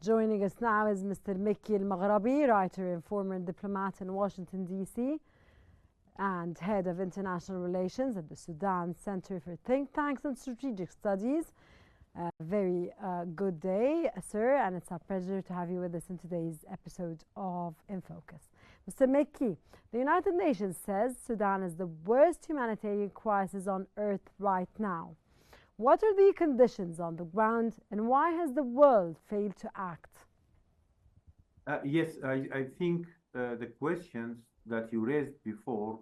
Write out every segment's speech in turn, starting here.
Joining us now is Mr. Mekki El Mograbi, writer and former diplomat in Washington, D.C., and head of international relations at the Sudan Center for Think Tanks and Strategic Studies. Very good day, sir, and it's a pleasure to have you with us in today's episode of In Focus. Mr. Mekki, the United Nations says Sudan is the worst humanitarian crisis on earth right now. What are the conditions on the ground, and why has the world failed to act? Yes, I think the questions that you raised before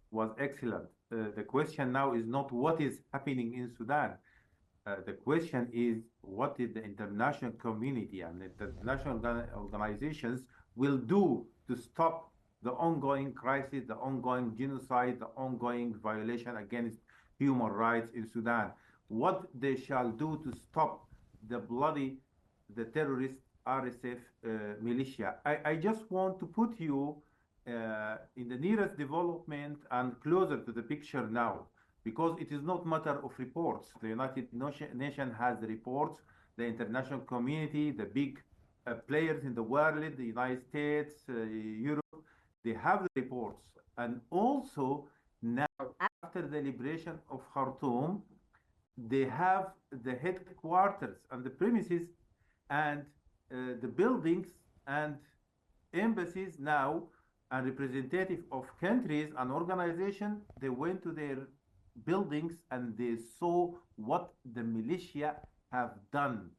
was excellent. The question now is not what is happening in Sudan. The question is what is the international community and the international organizations will do to stop the ongoing crisis, the ongoing genocide, the ongoing violation against human rights in Sudan. What they shall do to stop the terrorist RSF militia. I just want to put you in the nearest development and closer to the picture now, because it is not matter of reports. The United Nations has the reports, the international community, the big players in the world, the United States, Europe, they have the reports. And also now, after the liberation of Khartoum, they have the headquarters and the premises and the buildings and embassies now, and representative of countries and organizations, they went to their buildings and they saw what the militia have done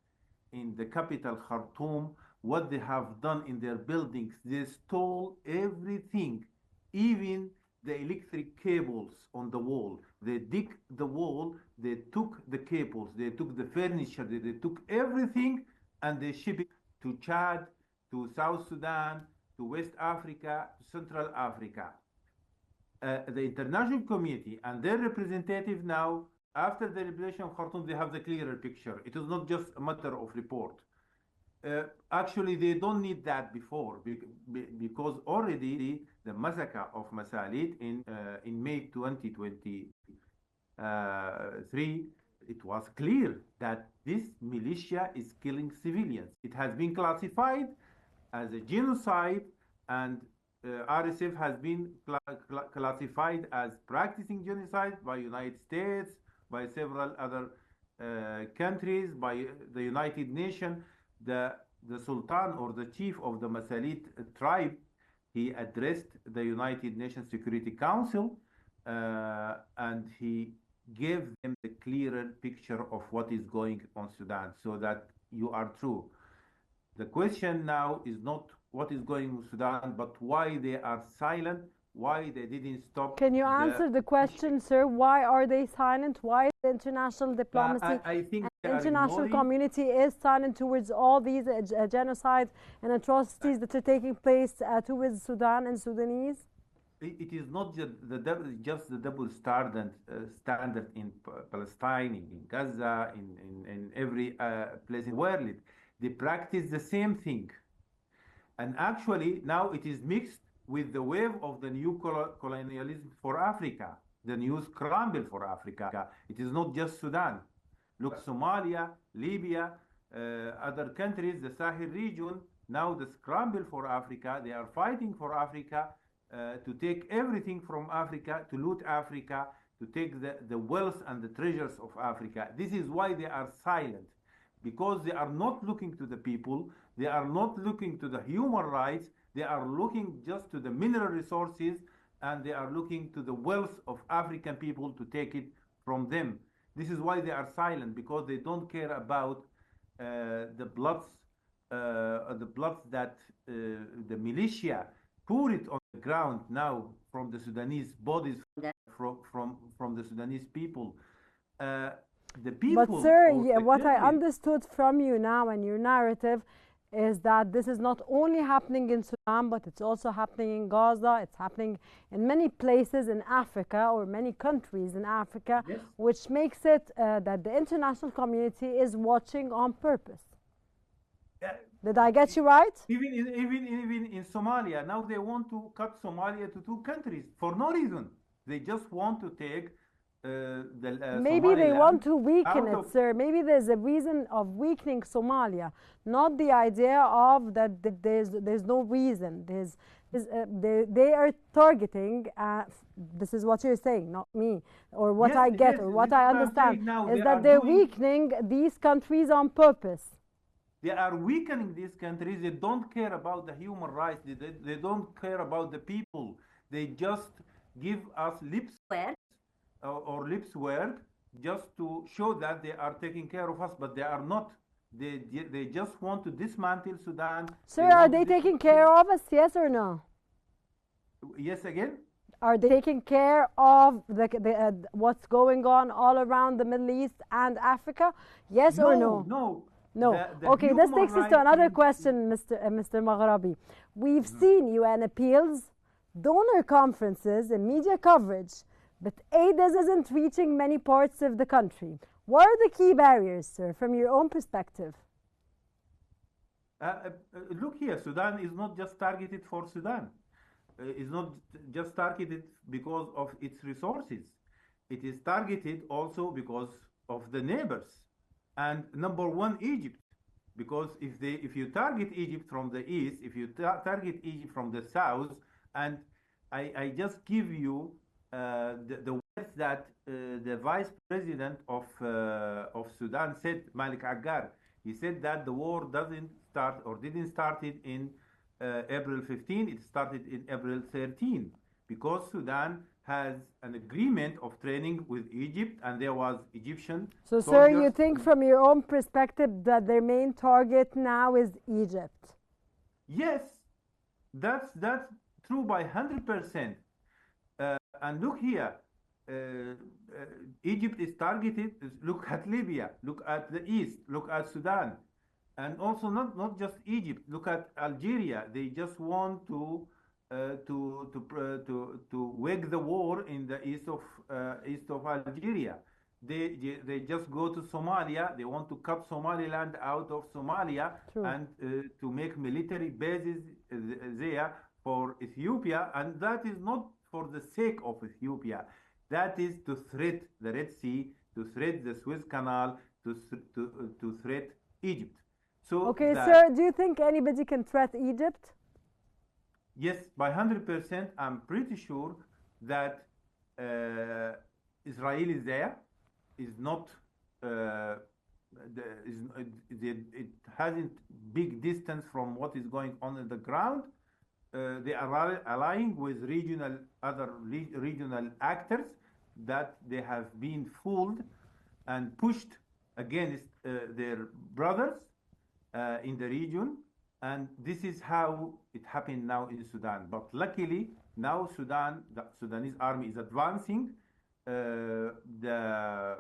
in the capital Khartoum, what they have done in their buildings. They stole everything, even the electric cables on the wall. They dig the wall, they took the cables, they took the furniture, they took everything, and they ship it to Chad, to South Sudan, to West Africa, to Central Africa. The international community and their representative now, after the liberation of Khartoum, they have the clearer picture. It is not just a matter of report. Actually, they don't need that before, because already the massacre of Masalit in May 2023, it was clear that this militia is killing civilians. It has been classified as a genocide, and RSF has been classified as practicing genocide by United States, by several other countries, by the United Nations. The Sultan, or the chief of the Masalit tribe, he addressed the United Nations Security Council and he gave them the clearer picture of what is going on Sudan, so that you are true. The question now is not what is going on Sudan, but why they are silent, why they didn't stop. Can you answer the question, sir? Why are they silent? Why is the international diplomacy I think and international community is silent towards all these genocides and atrocities that are taking place towards Sudan and Sudanese? It is not just the double standard in Palestine, in Gaza, in every place in the world. They practice the same thing. And actually, now it is mixed with the wave of the new colonialism for Africa, the new scramble for Africa. It is not just Sudan. Look, Somalia, Libya, other countries, the Sahel region, now the scramble for Africa. They are fighting for Africa, to take everything from Africa, to loot Africa, to take the wealth and the treasures of Africa. This is why they are silent, because they are not looking to the people, they are not looking to the human rights, they are looking just to the mineral resources, and they are looking to the wealth of African people to take it from them. This is why they are silent, because they don't care about the bloods that the militia pour it on the ground now from the Sudanese bodies, from the Sudanese people. The people. But sir, what I understood from you now and your narrative is that this is not only happening in Sudan, but it's also happening in Gaza. It's happening in many places in Africa, or many countries in Africa, Yes. Which makes it that the international community is watching on purpose. Did I get you right? Even in Somalia, now they want to cut Somalia to two countries for no reason. They just want to take Maybe they want to weaken out it, of sir. Maybe there's a reason of weakening Somalia, not the idea of that there's no reason. They are targeting. This is what you're saying, not me, or what I get, or what I understand, is that they're weakening these countries on purpose. They are weakening these countries. They don't care about the human rights. They don't care about the people. They just give us lip service or lips word just to show that they are taking care of us, but they are not. They just want to dismantle Sudan. Sir, are they taking care of us? Yes or no? Yes, again? Are they taking care of what's going on all around the Middle East and Africa? Yes or no? No. Okay, this takes us to another question, Mr. Mograbi. We've seen UN appeals, donor conferences, and media coverage, but aid isn't reaching many parts of the country. What are the key barriers, sir, from your own perspective? Look here, Sudan is not just targeted for Sudan. It's not just targeted because of its resources. It is targeted also because of the neighbors. And number one, Egypt, because if you target Egypt from the east, if you target Egypt from the south, and I just give you the words that the vice president of Sudan said, Malik Aggar. He said that the war didn't start it in April 15. It started in April 13 because Sudan has an agreement of training with Egypt, and there was Egyptian soldiers. Sir, you think from your own perspective that their main target now is Egypt? Yes, that's true by 100%. And look here, Egypt is targeted. Look at Libya, look at the east, look at Sudan, and also not just Egypt. Look at Algeria. They just want to wage the war in the east of Algeria. They just go to Somalia. They want to cut Somaliland out of Somalia. True. And to make military bases there for Ethiopia, and that is not for the sake of Ethiopia. That is to threat the Red Sea, to threat the Suez Canal, to threat Egypt. So okay, sir, do you think anybody can threat Egypt? Yes, by 100%. I'm pretty sure that Israel is there. Is not. It hasn't big distance from what is going on the ground. They are allying with other regional actors that they have been fooled and pushed against their brothers in the region, and this is how it happened now in Sudan. But luckily now the Sudanese army is advancing. The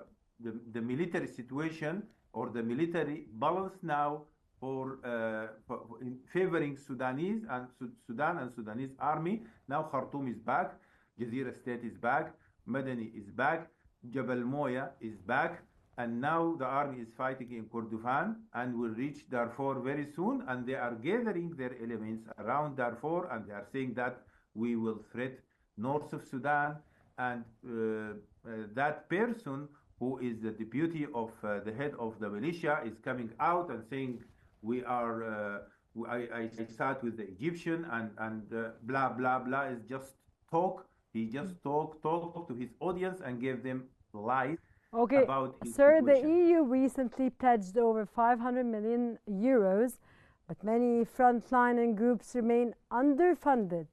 military situation or the military balance now in favoring Sudanese and Sudan and Sudanese army. Now Khartoum is back, Jazeera State is back, Madani is back, Jabal Moya is back, and now the army is fighting in Kordofan and will reach Darfur very soon, and they are gathering their elements around Darfur, and they are saying that we will threat north of Sudan, and that person who is the deputy of the head of the militia is coming out and saying, we are, I sat with the Egyptian and blah, blah, blah, is just talk. He just talk to his audience and gave them lies about his sir, situation. The EU recently pledged over 500 million euros, but many frontline groups remain underfunded.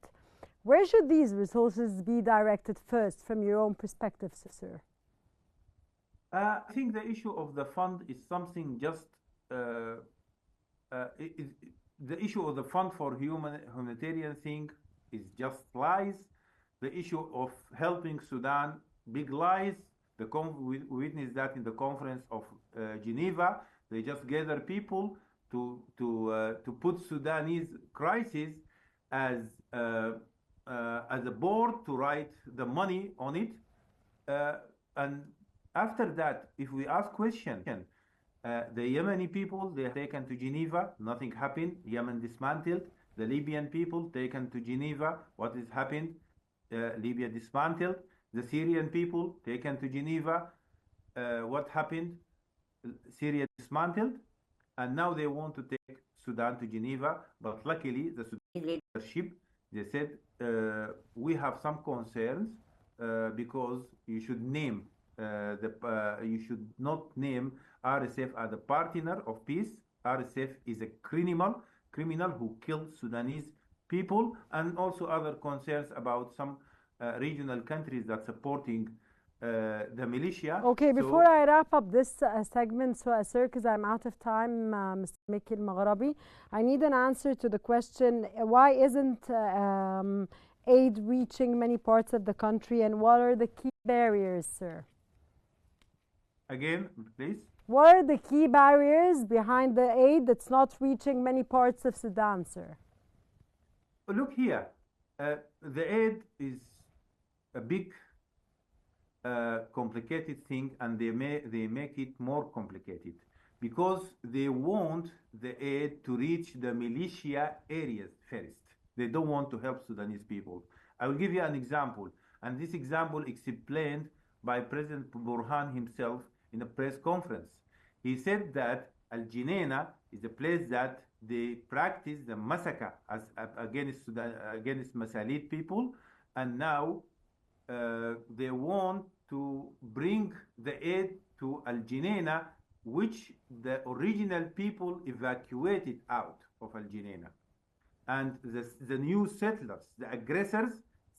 Where should these resources be directed first from your own perspective, sir? I think the issue of the fund is something just the issue of the fund for humanitarian thing is just lies. The issue of helping Sudan, big lies. We witnessed that in the conference of Geneva. They just gather people to put Sudanese crisis as a board to write the money on it, and after that, if we ask question, the Yemeni people, they are taken to Geneva, nothing happened, Yemen dismantled. The Libyan people taken to Geneva, what has happened? Libya dismantled. The Syrian people taken to Geneva. What happened? Syria dismantled, and now they want to take Sudan to Geneva. But luckily, the Sudanese leadership, they said, we have some concerns because you should name you should not name RSF as a partner of peace. RSF is a criminal who killed Sudanese people, and also other concerns about some regional countries that supporting the militia. Okay, before I wrap up this segment, sir, because I'm out of time, Mr. Mekki El Mograbi, I need an answer to the question, why isn't aid reaching many parts of the country, and what are the key barriers, sir? Again, please. What are the key barriers behind the aid that's not reaching many parts of Sudan, sir? Look here, the aid is a big complicated thing, and they make it more complicated because they want the aid to reach the militia areas first. They don't want to help Sudanese people. I will give you an example, and this example explained by President Burhan himself in a press conference. He said that Al Jineina is a place that they practice the massacre against Masalit people, and now they want to bring the aid to Al Jineina, which the original people evacuated out of Al Jineina. And the new settlers, the aggressors,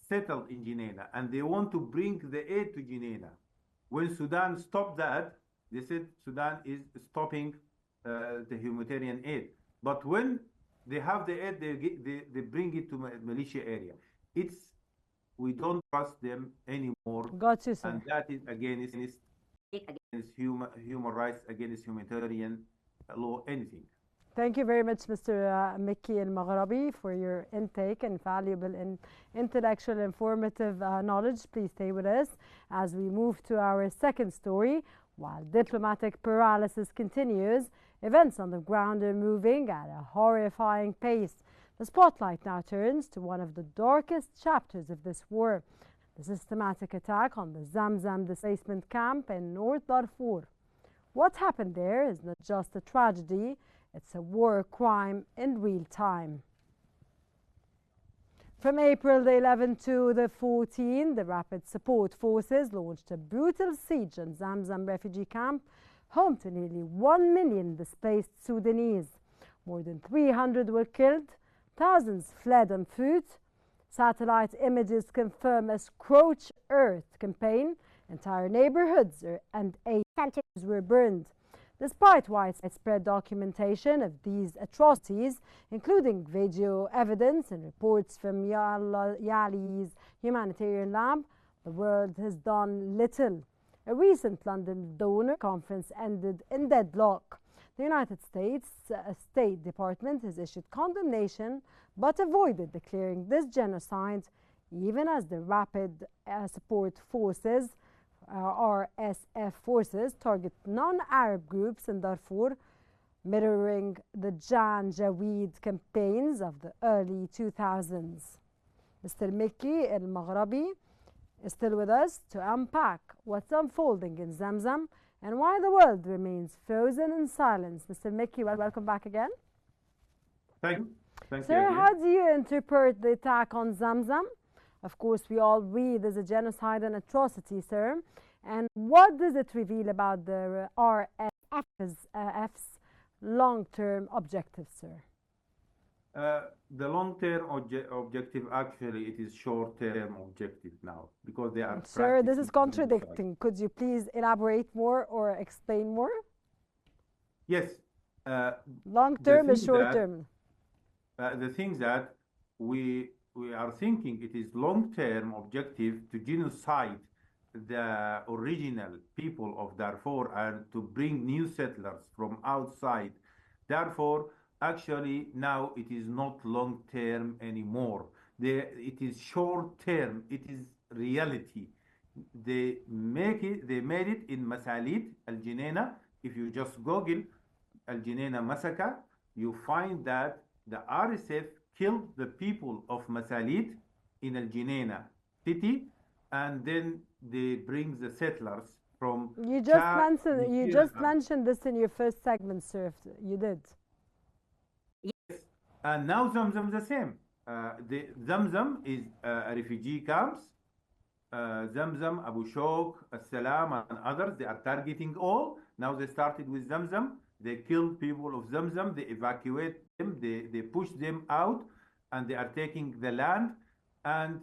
settled in Jineina, and they want to bring the aid to Jineina. When Sudan stopped that, they said Sudan is stopping the humanitarian aid. But when they have the aid, they bring it to militia area. We don't trust them anymore. Got you, sir. And that is against human rights, against humanitarian law, anything. Thank you very much, Mr. Mekki El Mograbi, for your intake and valuable and intellectual, informative knowledge. Please stay with us as we move to our second story. While diplomatic paralysis continues, events on the ground are moving at a horrifying pace. The spotlight now turns to one of the darkest chapters of this war, the systematic attack on the Zamzam displacement camp in North Darfur. What happened there is not just a tragedy, it's a war crime in real time. From April the 11th to the 14th, the Rapid Support Forces launched a brutal siege on Zamzam refugee camp, home to nearly 1 million displaced Sudanese. More than 300 were killed, thousands fled on foot. Satellite images confirm a scorched earth campaign. Entire neighborhoods and aid centers were burned. Despite widespread documentation of these atrocities, including video evidence and reports from Yali's humanitarian lab, the world has done little. A recent London donor conference ended in deadlock. The United States State Department has issued condemnation but avoided declaring this genocide, even as the Rapid Support Forces RSF forces target non-Arab groups in Darfur, mirroring the Janjaweed campaigns of the early 2000s. Mr. Mekki El Mograbi is still with us to unpack what's unfolding in Zamzam and why the world remains frozen in silence. Mr. Mekki, welcome back again. Thank you. Sir, how do you interpret the attack on Zamzam? Of course, we all read as a genocide and atrocity, sir. And what does it reveal about the RSF's long-term objectives, sir? The long-term objective, actually, it is short-term objective now, because they are... Sir, this is contradicting. Could you please elaborate more or explain more? Yes. Long-term is short-term. The thing that we are thinking it is long-term objective to genocide the original people of Darfur and to bring new settlers from outside. Therefore, actually, now it is not long-term anymore. It is short-term. It is reality. They made it in Masalit, Al Jineina. If you just Google Al Jineina massacre, you find that the RSF killed the people of Masalit in Al Jineina city, and then they bring the settlers from You just Chad, mentioned Nigeria. this in your first segment, sir. You did. Yes, and now Zamzam the same. The Zamzam is refugee camps. Zamzam, Abu Shok, As-Salam, and others, they are targeting all. Now they started with Zamzam. They killed people of Zamzam. They evacuate them. They push them out, and they are taking the land. And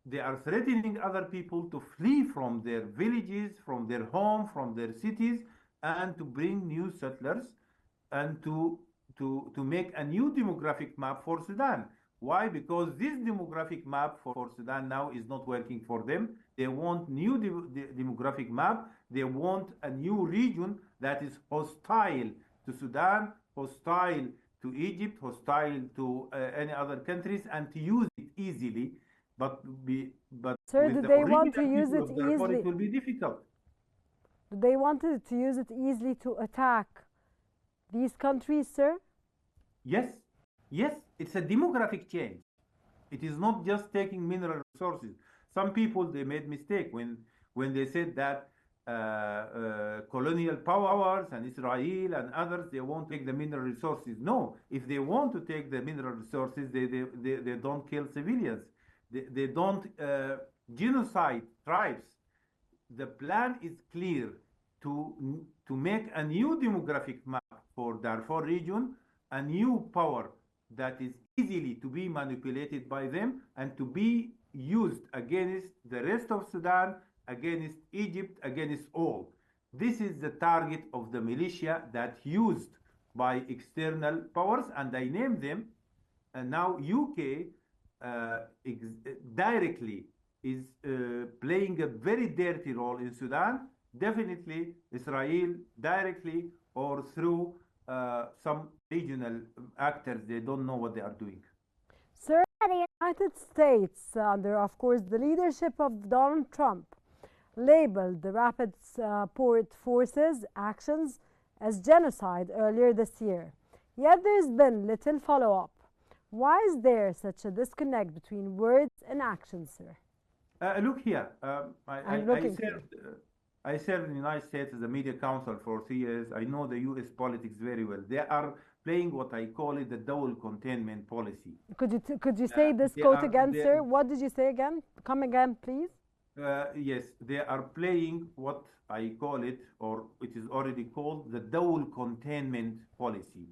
they are threatening other people to flee from their villages, from their home, from their cities, and to bring new settlers and to make a new demographic map for Sudan. Why? Because this demographic map for Sudan now is not working for them. They want new demographic map. They want a new region that is hostile to Sudan, hostile to Egypt, hostile to any other countries, and to use it easily. But Sir, with do the they want to original use people it of Darfur, easily? it will be difficult. They wanted to use it easily to attack these countries, sir? Yes, yes, it's a demographic change. It is not just taking mineral resources. Some people, they made mistake when they said that colonial powers and Israel and others, they won't take the mineral resources. No, if they want to take the mineral resources, they don't kill civilians. They don't genocide tribes. The plan is clear to make a new demographic map for Darfur region, a new power that is easily to be manipulated by them and to be used against the rest of Sudan, against Egypt, against all. This is the target of the militia that used by external powers, and I name them. And now UK directly is playing a very dirty role in Sudan. Definitely Israel directly or through some regional actors. They don't know what they are doing. Sir, the United States, under, of course, the leadership of Donald Trump, labeled the Rapid Support Forces actions as genocide earlier this year. Yet there's been little follow-up. Why is there such a disconnect between words and actions, sir? Look here, I served in the United States as a media counsel for 3 years. I know the U.S. politics very well. They are playing what I call it the double containment policy. Could you say this quote again, sir? What did you say again? Come again, please. Yes, they are playing what I call it, or it is already called the double containment policy.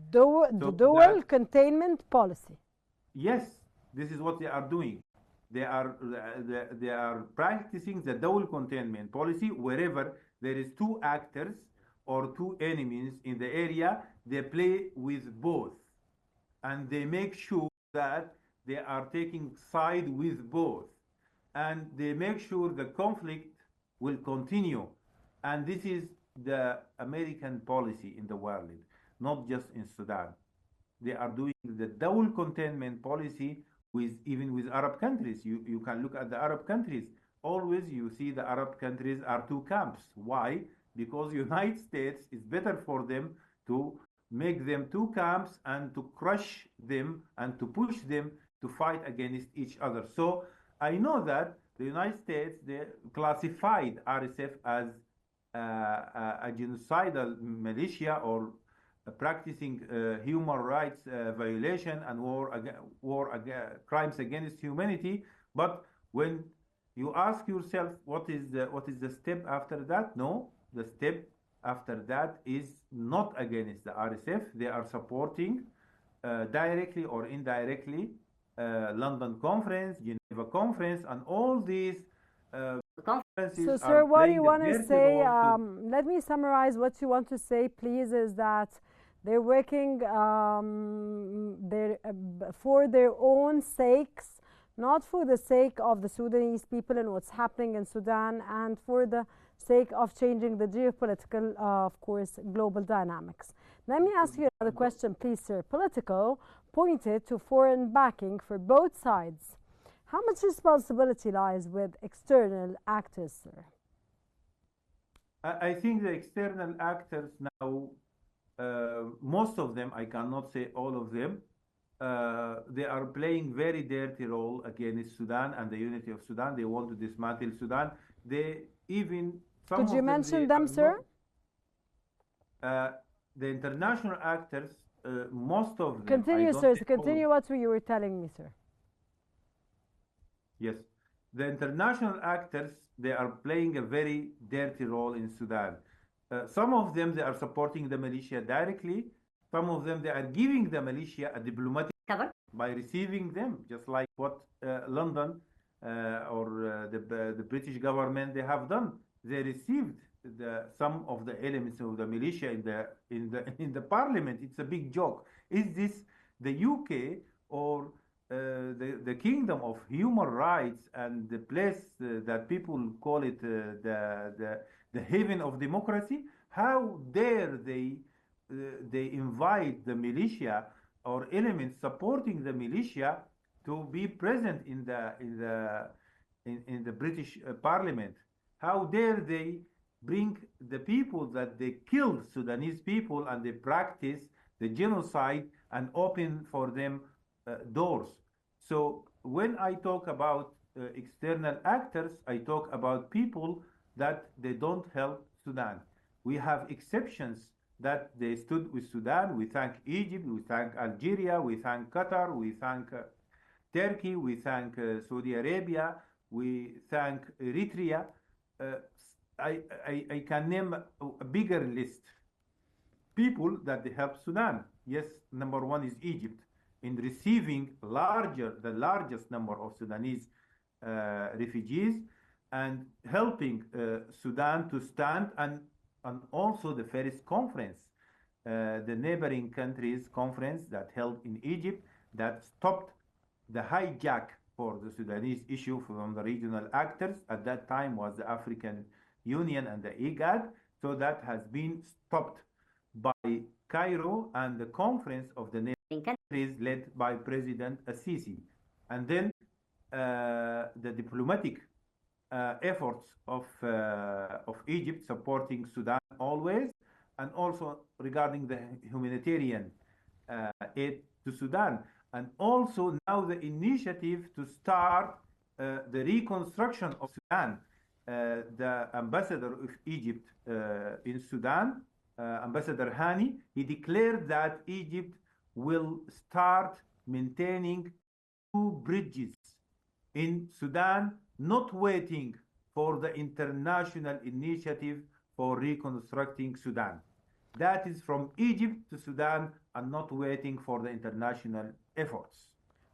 Dual containment policy. Yes, this is what they are doing. They are practicing the double containment policy wherever there is two actors or two enemies in the area. They play with both, and they make sure that they are taking side with both, and they make sure the conflict will continue. And this is the American policy in the world, not just in Sudan. They are doing the double containment policy even with Arab countries. You can look at the Arab countries. Always you see the Arab countries are two camps. Why? Because United States is better for them to make them two camps and to crush them and to push them to fight against each other. So I know that the United States, they classified RSF as a genocidal militia or practicing human rights violation and crimes against humanity. But when you ask yourself what is the step after that, no, the step after that is not against the RSF. They are supporting directly or indirectly London Conference, Geneva Conference, and all these conferences. So, sir, what do you want to say? Let me summarize what you want to say, please, is that they're working for their own sakes, not for the sake of the Sudanese people and what's happening in Sudan, and for the sake of changing the geopolitical, of course, global dynamics. Let me ask you another question, please, sir. Politico pointed to foreign backing for both sides. How much responsibility lies with external actors, sir? I think the external actors now, most of them, I cannot say all of them, they are playing very dirty role against Sudan and the unity of Sudan. They want to dismantle Sudan. They even some Could you of them mention they them, are sir? not the international actors. Most of them. Continue, sir. Continue what you were telling me, sir. Yes, the international actors, they are playing a very dirty role in Sudan. Some of them, they are supporting the militia directly. Some of them, they are giving the militia a diplomatic cover by receiving them, just like what London or the British government they have done. They received some of the elements of the militia in the parliament. It's a big joke. Is this the UK or the kingdom of human rights and the place that people call it the haven of democracy? How dare they invite the militia or elements supporting the militia to be present in the British Parliament? How dare they bring the people that they killed Sudanese people and they practice the genocide and open for them doors? So when I talk about external actors, I talk about people that they don't help Sudan. We have exceptions that they stood with Sudan. We thank Egypt, we thank Algeria, we thank Qatar, we thank Turkey, we thank Saudi Arabia, we thank Eritrea. I can name a bigger list. People that they help Sudan. Yes, number one is Egypt in receiving the largest number of Sudanese refugees and helping Sudan to stand and also the Paris conference, the neighboring countries conference that held in Egypt that stopped the hijack for the Sudanese issue from the regional actors. At that time was the African Union and the IGAD. So that has been stopped by Cairo and the conference of the neighboring countries led by President Assisi. And then the diplomatic efforts of Egypt supporting Sudan always, and also regarding the humanitarian aid to Sudan. And also now the initiative to start the reconstruction of Sudan. The ambassador of Egypt in Sudan, Ambassador Hani, he declared that Egypt will start maintaining 2 bridges in Sudan, not waiting for the international initiative for reconstructing Sudan. That is from Egypt to Sudan and not waiting for the international efforts.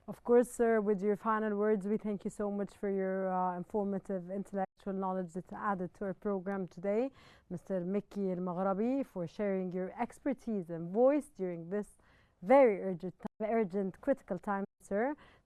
Of course, sir, with your final words, we thank you so much for your informative intellectual knowledge that's added to our program today. Mr. Mekki El Mograbi, for sharing your expertise and voice during this very urgent, critical time, sir.